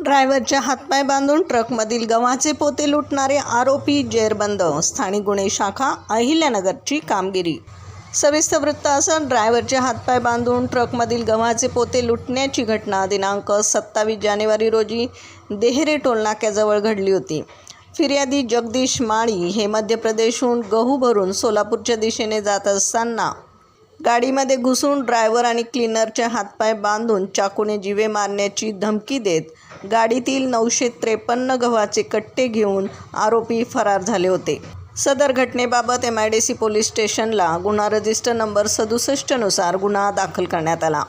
ड्रायव्हरच्या हातपाय बांधून ट्रकमधील गव्हाचे पोते लुटणारे आरोपी जेरबंद. स्थानिक गुन्हे शाखा अहिल्यानगरची कामगिरी. सविस्तर वृत्त असं, ड्रायव्हरचे हातपाय बांधून ट्रकमधील गव्हाचे पोते लुटण्याची घटना दिनांक 27 जानेवारी रोजी देहरे टोलनाक्याजवळ घडली होती. फिर्यादी जगदीश माळी हे मध्य प्रदेशहून गहू भरून सोलापूरच्या दिशेने जात असताना गाडीमध्ये घुसून ड्रायव्हर आणि क्लीनरचे हातपाय बांधून चाकूने जीवे मारण्याची धमकी देत गाडीतील 953 गव्हाचे कट्टे घेऊन आरोपी फरार झाले होते. सदर घटनेबाबत MIDC पोलीस स्टेशनला गुन्हा रजिस्टर नंबर 67 नुसार गुन्हा दाखल करण्यात आला.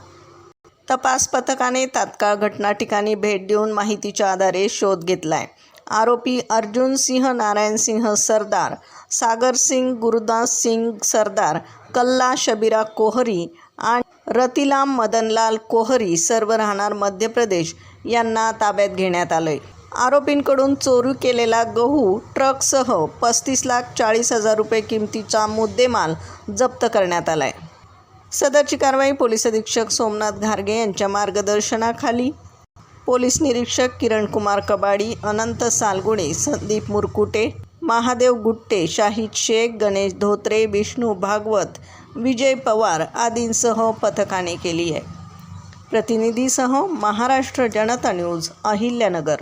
तपास पथकाने तात्काळ घटना ठिकाणी भेट देऊन माहितीच्या आधारे शोध घेतलाय. आरोपी अर्जुन सिंह नारायण सिंह सरदार, सागर सिंग गुरुदास सिंग सरदार, कल्ला शबीरा कोहरी आणि रतिलाम मदनलाल कोहरी सर्व राहणार मध्य प्रदेश यांना ताब्यात घेण्यात आलंय. आरोपींकडून चोरी केलेला गहू ट्रकसह 35,40,000 रुपये किमतीचा मुद्देमाल जप्त करण्यात आलाय. सदरची कारवाई पोलीस अधीक्षक सोमनाथ घारगे यांच्या मार्गदर्शनाखाली पोलीस निरीक्षक किरण कुमार कबाडी, अनंत सालगुडे, संदीप मुरकुटे, महादेव गुट्टे, शाहिद शेख, गणेश धोत्रे, विष्णू भागवत, विजय पवार आदींसह पथकाने केली आहे. प्रतिनिधीसह महाराष्ट्र जनता न्यूज, अहिल्यानगर.